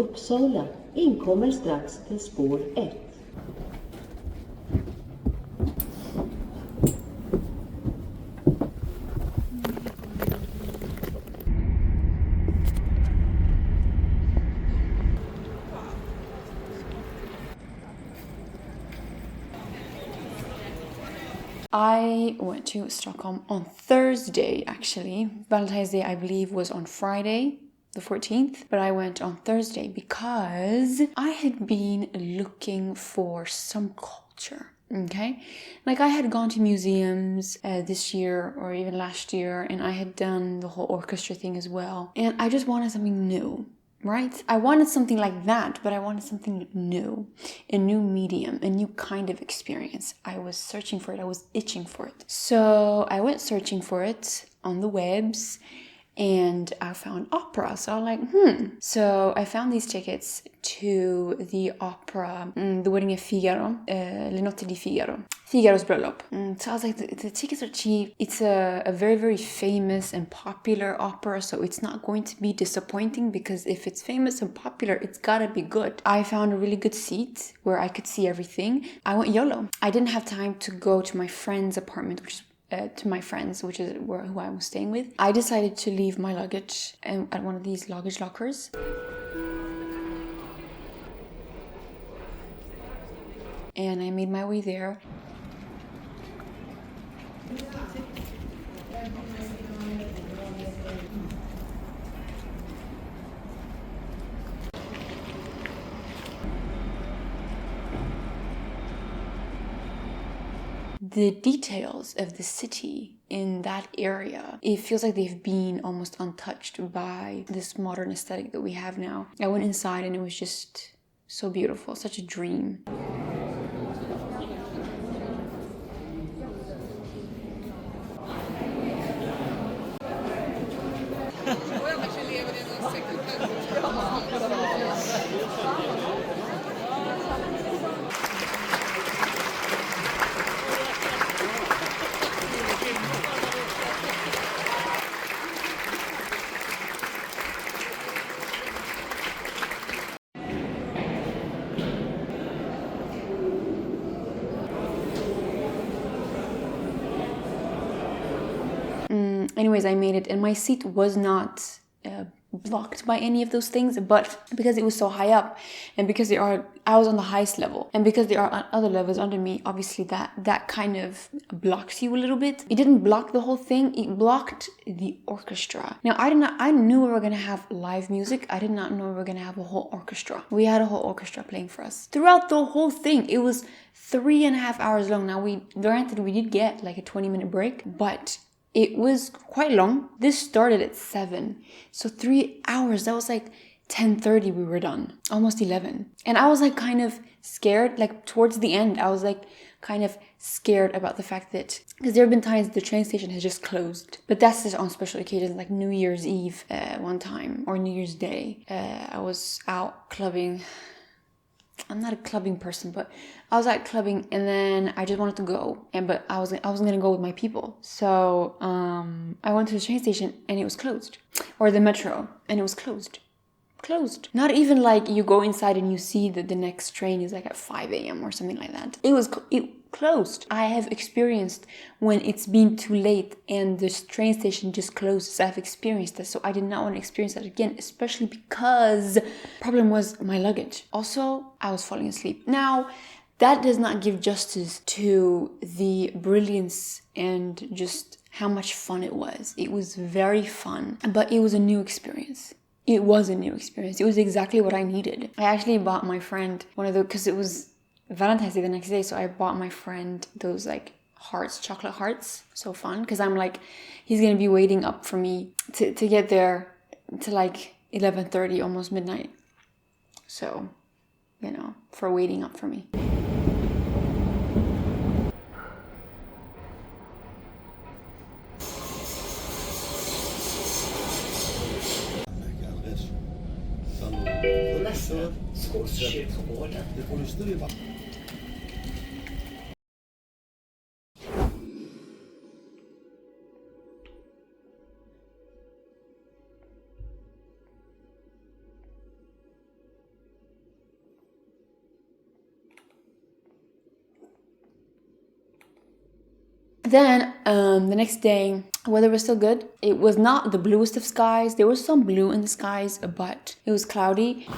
Uppsala, inkommer strax till spår 1. I went to Stockholm on Thursday, actually. Valentine's Day, I believe, was on Friday, the 14th, but I went on Thursday because I had been looking for some culture. Okay, like I had gone to museums this year or even last year, and I had done the whole orchestra thing as well, and I just wanted something new. Right? I wanted something like that, but I wanted something new, a new medium, a new kind of experience. I was searching for it. I was itching for it. So I went searching for it on the webs, and I found opera. So I'm like, So I found these tickets to the opera, The Wedding of Figaro, Le Notte di Figaro, Figaro's bröllop. So I was like, the tickets are cheap. It's a very, very famous and popular opera, so it's not going to be disappointing, because if it's famous and popular, it's gotta be good. I found a really good seat where I could see everything. I went YOLO. I didn't have time to go to my friend's apartment, which is who I was staying with. I decided to leave my luggage at one of these luggage lockers. And I made my way there. The details of the city in that area, it feels like they've been almost untouched by this modern aesthetic that we have now. I went inside and it was just so beautiful, such a dream. Anyways, I made it, and my seat was not blocked by any of those things, but because it was so high up, and because I was on the highest level, and because there are other levels under me, obviously that kind of blocks you a little bit. It didn't block the whole thing, it blocked the orchestra. Now I knew we were gonna have live music. I did not know we were gonna have a whole orchestra. We had a whole orchestra playing for us throughout the whole thing. It was 3.5 hours long. Now we did get like a 20-minute break, but it was quite long. This started at 7. So 3 hours, that was like 10:30 we were done. Almost 11. And I was like kind of scared, like towards the end, I was like kind of scared about the fact that, because there have been times the train station has just closed. But that's just on special occasions, like New Year's Eve one time, or New Year's Day. I was out clubbing. I'm not a clubbing person, but I was out clubbing, and then I just wanted to go, but I wasn't gonna go with my people. So I went to the train station and it was closed, or the metro, and it was closed. Not even like you go inside and you see that the next train is like at 5 a.m. or something like that. It closed. I have experienced when it's been too late and the train station just closes. I've experienced that, so I did not want to experience that again, especially because the problem was my luggage. Also, I was falling asleep. Now, that does not give justice to the brilliance and just how much fun it was. It was very fun, but it was a new experience. It was a new experience. It was exactly what I needed. I actually bought my friend because it was Valentine's Day the next day, so I bought my friend those like hearts, chocolate hearts. So fun, because I'm like, he's gonna be waiting up for me to get there to like 11:30, almost midnight. So, for waiting up for me. Then the next day, weather was still good. It was not the bluest of skies. There was some blue in the skies, but it was cloudy.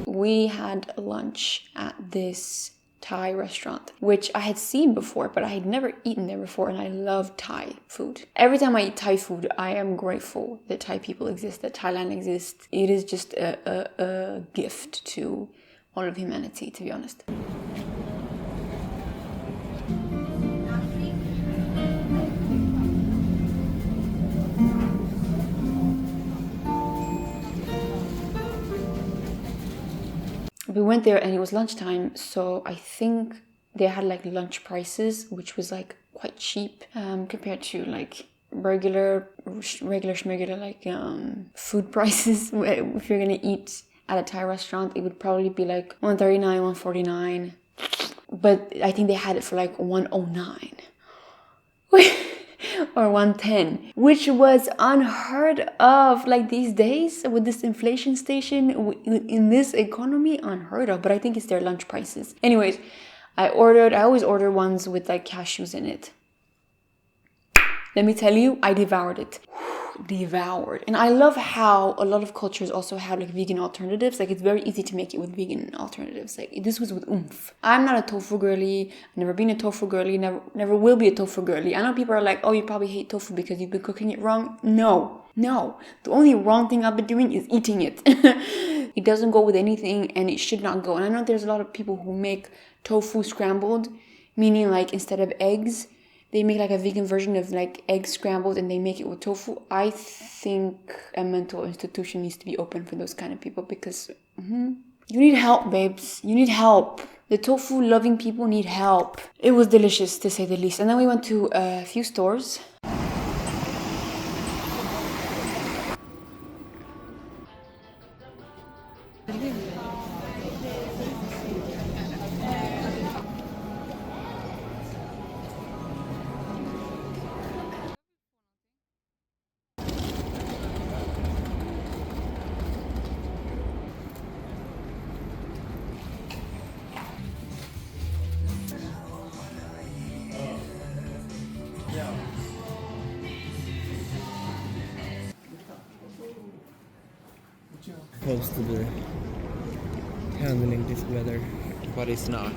We had lunch at this Thai restaurant, which I had seen before, but I had never eaten there before, and I love Thai food. Every time I eat Thai food, I am grateful that Thai people exist, that Thailand exists. It is just a gift to all of humanity, to be honest. We went there and it was lunchtime, so I think they had like lunch prices, which was like quite cheap compared to like regular like food prices. If you're gonna eat at a Thai restaurant, it would probably be like 139, 149, but I think they had it for like 109 or 110, which was unheard of. Like these days with this inflation station in this economy, unheard of. But I think it's their lunch prices. Anyways, I always order ones with like cashews in it. Let me tell you, I devoured it. Devoured. And I love how a lot of cultures also have like vegan alternatives. Like it's very easy to make it with vegan alternatives. Like this was with oomph. I'm not a tofu girly. I've never been a tofu girly. Never will be a tofu girly. I know people are like, oh, you probably hate tofu because you've been cooking it wrong. No. The only wrong thing I've been doing is eating it. It doesn't go with anything and it should not go. And I know there's a lot of people who make tofu scrambled, meaning like instead of eggs, they make like a vegan version of like eggs scrambled and they make it with tofu. I think a mental institution needs to be open for those kind of people because you need help, babes. You need help. The tofu loving people need help. It was delicious to say the least. And then we went to a few stores. Supposed to be handling this weather, but it's not.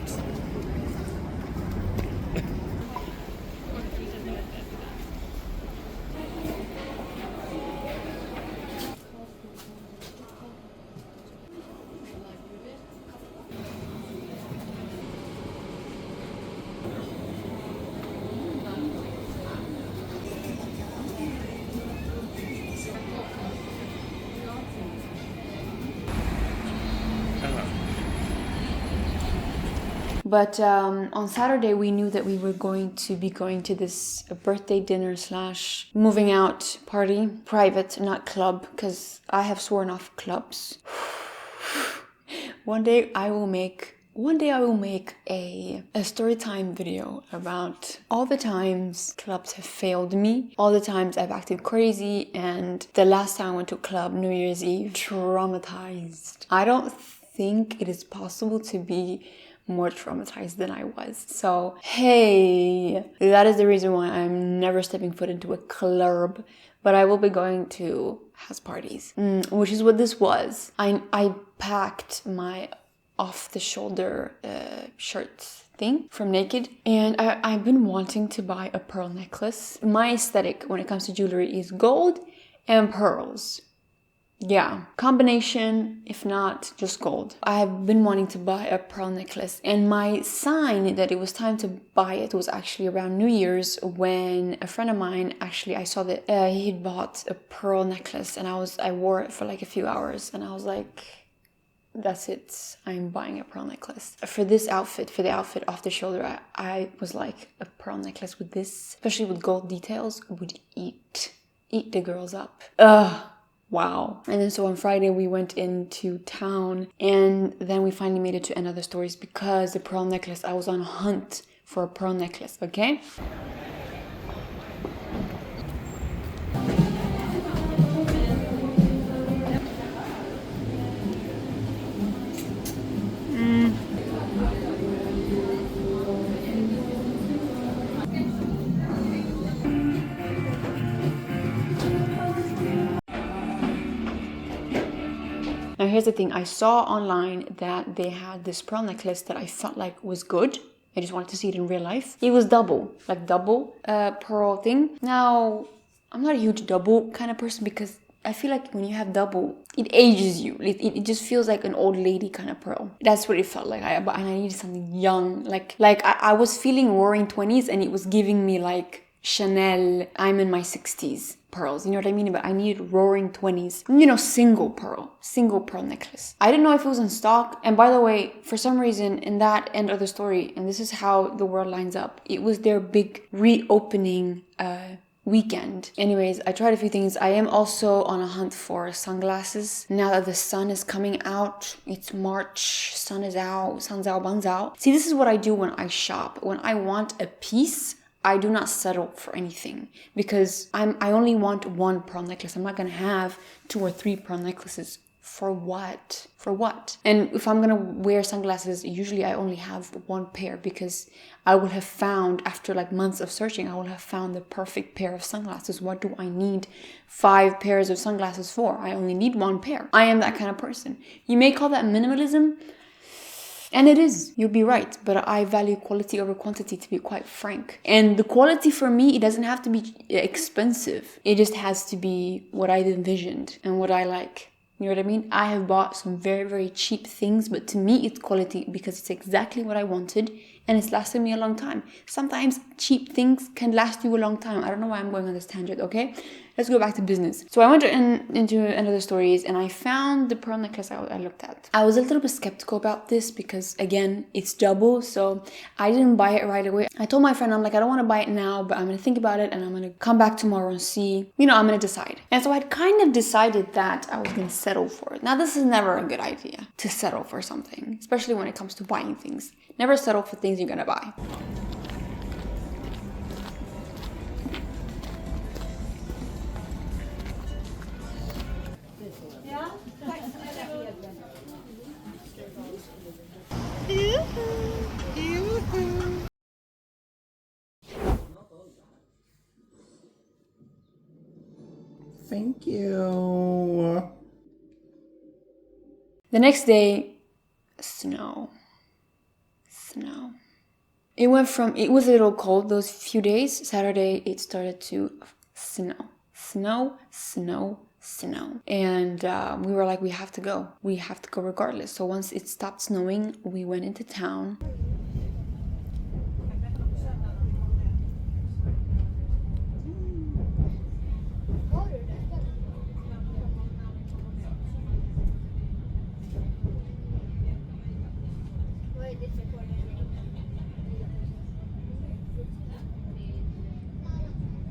But on Saturday, we knew that we were going to be going to this birthday dinner / moving out party. Private, not club, because I have sworn off clubs. One day I will make a story time video about all the times clubs have failed me, all the times I've acted crazy, and the last time I went to a club, New Year's Eve, traumatized. I don't think it is possible to be more traumatized than I was. So, hey, that is the reason why I'm never stepping foot into a club, but I will be going to house parties, which is what this was. I packed my off-the-shoulder shirt thing from Naked, and I've been wanting to buy a pearl necklace. My aesthetic when it comes to jewelry is gold and pearls. Yeah, combination, if not just gold. I have been wanting to buy a pearl necklace, and my sign that it was time to buy it was actually around New Year's, when a friend of mine, actually I saw that he had bought a pearl necklace, and I wore it for like a few hours, and I was like, that's it, I'm buying a pearl necklace. For the outfit off the shoulder, I was like, a pearl necklace with this, especially with gold details, would eat the girls up. Wow. And then so on Friday we went into town, and then we finally made it to another stores because the pearl necklace, I was on a hunt for a pearl necklace, okay? Now here's the thing, I saw online that they had this pearl necklace that I felt like was good. I just wanted to see it in real life. It was double pearl thing. Now, I'm not a huge double kind of person because I feel like when you have double, it ages you. It just feels like an old lady kind of pearl. That's what it felt like. And I needed something young. Like I was feeling roaring 20s and it was giving me like Chanel, I'm in my 60s pearls. You know what I mean? But I needed roaring 20s. You know, single pearl necklace. I didn't know if it was in stock. And by the way, for some reason in that end of the story, and this is how the world lines up, it was their big reopening weekend. Anyways, I tried a few things. I am also on a hunt for sunglasses. Now that the sun is coming out, it's March, sun is out, sun's out, bun's out. See, this is what I do when I shop. When I want a piece, I do not settle for anything because I only want one pearl necklace. I'm not gonna have 2 or 3 pearl necklaces. For what? For what? And if I'm gonna wear sunglasses, usually I only have 1 pair because I would have found, after like months of searching, I would have found the perfect pair of sunglasses. What do I need 5 pairs of sunglasses for? I only need 1 pair. I am that kind of person. You may call that minimalism, and it is, you'll be right, but I value quality over quantity, to be quite frank. And the quality for me, it doesn't have to be expensive. It just has to be what I envisioned and what I like. You know what I mean? I have bought some very, very cheap things, but to me it's quality because it's exactly what I wanted and it's lasted me a long time. Sometimes cheap things can last you a long time. I don't know why I'm going on this tangent, okay? Let's go back to business. So I went into another stories and I found the pearl necklace I looked at. I was a little bit skeptical about this because, again, it's double, so I didn't buy it right away. I told my friend, I'm like, I don't want to buy it now, but I'm going to think about it and I'm going to come back tomorrow and see, you know, I'm going to decide. And so I'd kind of decided that I was going to settle for it. Now, this is never a good idea to settle for something, especially when it comes to buying things. Never settle for things you're going to buy. Thank you. The next day, snow. It was a little cold those few days. Saturday, it started to snow. And we were like, we have to go regardless. So once it stopped snowing, we went into town.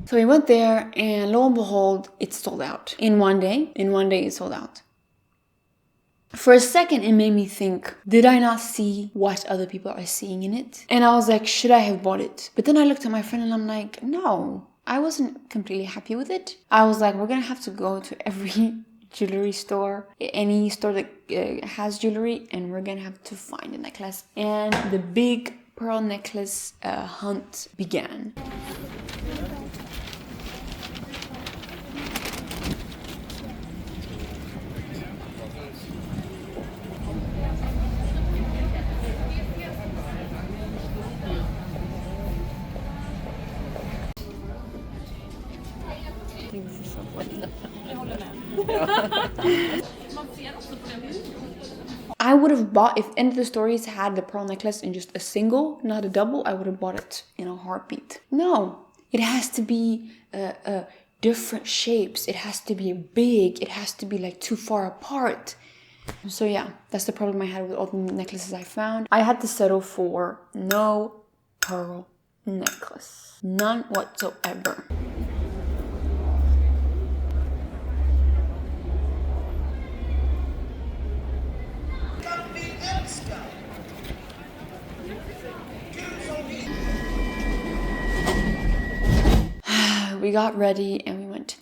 So we went there and lo and behold, it sold out. In one day, it sold out. For a second, it made me think, did I not see what other people are seeing in it? And I was like, should I have bought it? But then I looked at my friend and I'm like, no, I wasn't completely happy with it. I was like, we're gonna have to go to every jewelry store, any store that has jewelry, and we're gonna have to find a necklace. And the big pearl necklace hunt began. I would have bought, if End of the Stories had the pearl necklace in just a single, not a double, I would have bought it in a heartbeat. No, it has to be different shapes. It has to be big. It has to be like too far apart. So yeah, that's the problem I had with all the necklaces I found. I had to settle for no pearl necklace. None whatsoever. We got ready and we went to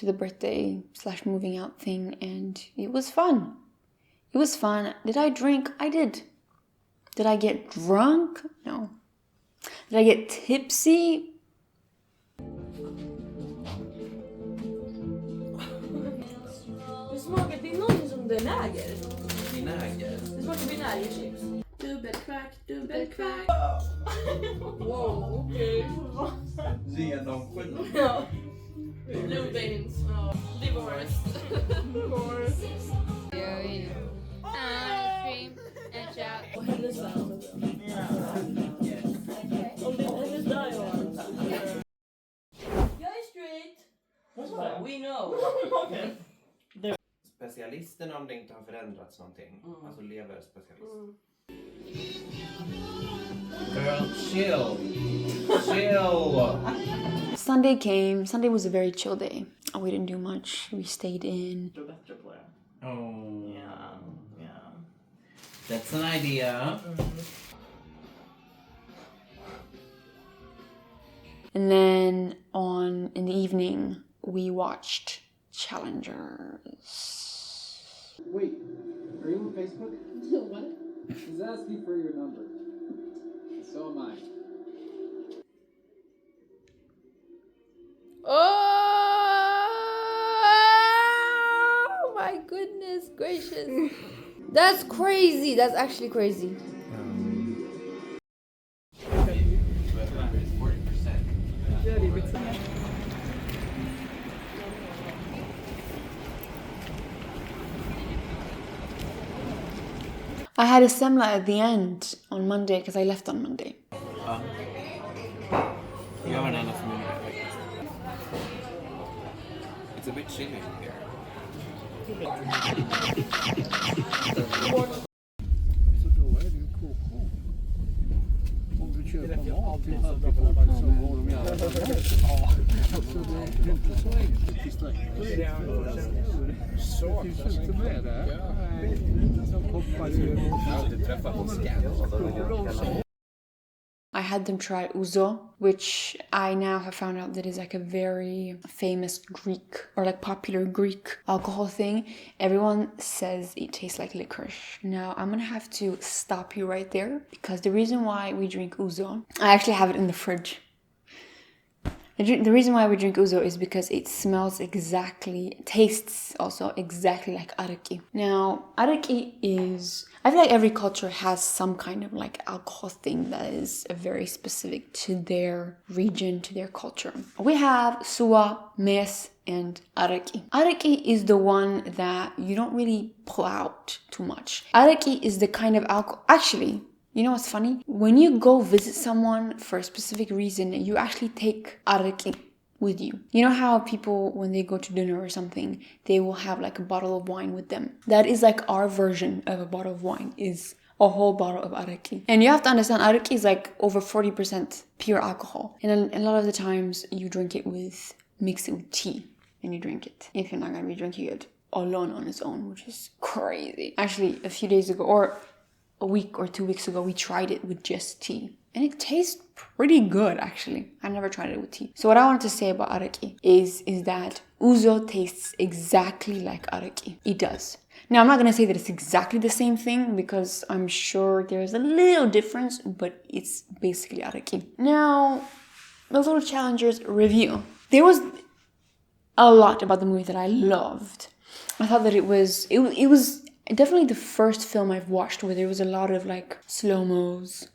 the birthday / moving out thing, and it was fun. It was fun. Did I drink? I did. Did I get drunk? No. Did I get tipsy? Du smakar, det är någon som Vinäger. Vinäger. Det smakar vinägerchips. Dubbelkvack. Wow, okej. Genomskinlig. Ja. Blue veins. Ja. Divorced. Och hennes vän. Om det är hennes där jag har. Jag är straight. We know. Specialisten om det inte har förändrats någonting. Alltså leverspecialist. Girl, chill. Sunday came. Sunday was a very chill day. We didn't do much. We stayed in. Jag är bättre på det. Oh. Ja. That's an idea. And then in the evening, we watched Challengers. Wait, are you on Facebook? What? He's asking for your number. So am I. Oh my goodness gracious. That's crazy. That's actually crazy. I had a semla at the end on Monday because I left on Monday. Jag har en annan familj faktiskt. It's a bit chilly here. Så då är det ju KK. Om du köper mat till Valentine så har de gärna det. Ja, så det är inte så enkelt i sträckan. Så du finns inte med där. Som koppar ju. I had them try ouzo, which I now have found out that is like a very famous Greek or like popular Greek alcohol thing. Everyone says it tastes like licorice. Now I'm gonna have to stop you right there because the reason why we drink ouzo, I actually have it in the fridge. The reason why we drink ouzo is because it tastes also exactly like araki. Now, araki is, I feel like every culture has some kind of like alcohol thing that is very specific to their region, to their culture. We have suwa, mes, and araki. Araki is the one that you don't really pull out too much. Araki is the kind of alcohol, actually, you know what's funny? When you go visit someone for a specific reason, you actually take araki with you. You know how people, when they go to dinner or something, they will have like a bottle of wine with them. That is like our version of a bottle of wine, is a whole bottle of araki. And you have to understand, araki is like over 40% pure alcohol. And a lot of the times you mix it with tea and you drink it. If you're not gonna be drinking it alone on its own, which is crazy. Actually, a few days ago, or a week or 2 weeks ago, we tried it with just tea. And it tastes pretty good, actually. I never tried it with tea. So what I wanted to say about araki is that ouzo tastes exactly like araki. It does. Now, I'm not going to say that it's exactly the same thing because I'm sure there's a little difference, but it's basically araki. Now, the Little Challengers review. There was a lot about the movie that I loved. I thought that it was definitely the first film I've watched where there was a lot of like slow-mos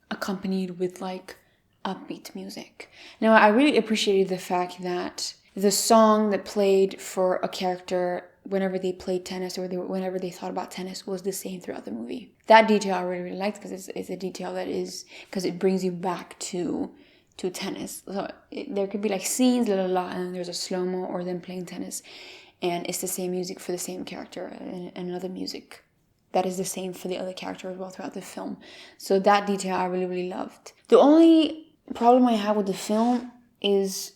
accompanied with like upbeat music. Now, I really appreciated the fact that the song that played for a character whenever they played tennis or whenever they thought about tennis was the same throughout the movie. That detail I really, really liked because it's a detail that is, because it brings you back to tennis. So there could be like scenes, and there's a slow-mo or them playing tennis. And it's the same music for the same character and another music that is the same for the other character as well throughout the film. So that detail I really, really loved. The only problem I have with the film is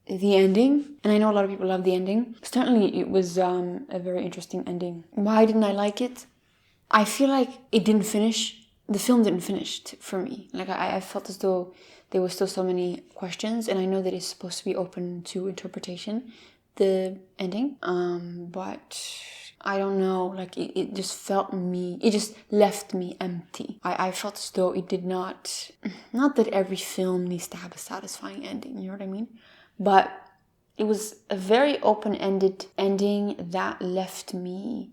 the ending. And I know a lot of people love the ending. Certainly it was a very interesting ending. Why didn't I like it? I feel like it didn't finish. The film didn't finish for me. Like I felt as though there were still so many questions. And I know that it's supposed to be open to interpretation, the ending, but I don't know, like it just left me empty. I felt as though it did not that every film needs to have a satisfying ending, you know what I mean? But it was a very open-ended ending that left me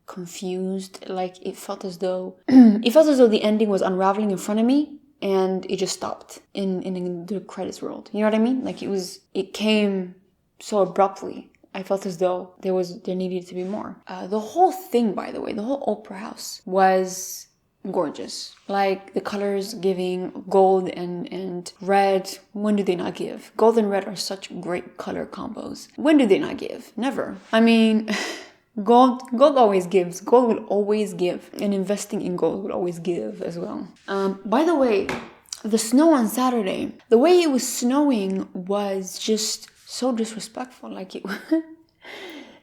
confused. Like it felt as though the ending was unraveling in front of me, and it just stopped in the credits rolled. You know what I mean? Like it came so abruptly. I felt as though there needed to be more. The whole thing, by the way, the whole opera house was gorgeous. Like the colors giving gold and red. When do they not give? Gold and red are such great color combos. When do they not give? Never. I mean, gold always gives. Gold will always give. And investing in gold will always give as well. By the way, the snow on Saturday, the way it was snowing was just so disrespectful. Like it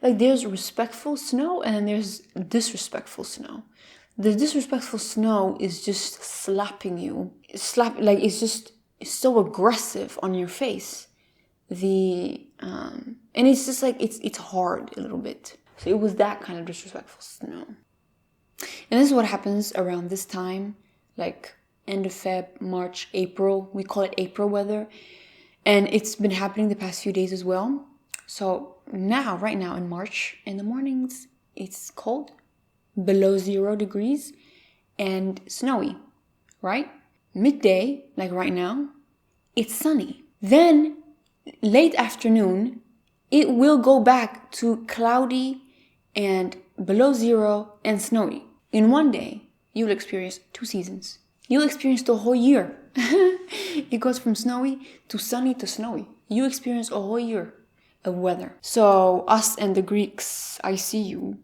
like there's respectful snow and then there's disrespectful snow. The disrespectful snow is just slapping you. It's so aggressive on your face. And it's just like it's hard a little bit. So it was that kind of disrespectful snow. And this is what happens around this time, like end of Feb, March, April. We call it April weather. And it's been happening the past few days as well. So right now in March, in the mornings, it's cold, below 0 degrees, and snowy, right? Midday, like right now, it's sunny. Then, late afternoon, it will go back to cloudy and below 0 and snowy. In one day, you'll experience 2 seasons. You'll experience the whole year. It goes from snowy to sunny to snowy. You experience a whole year of weather. So us and the Greeks, I see you.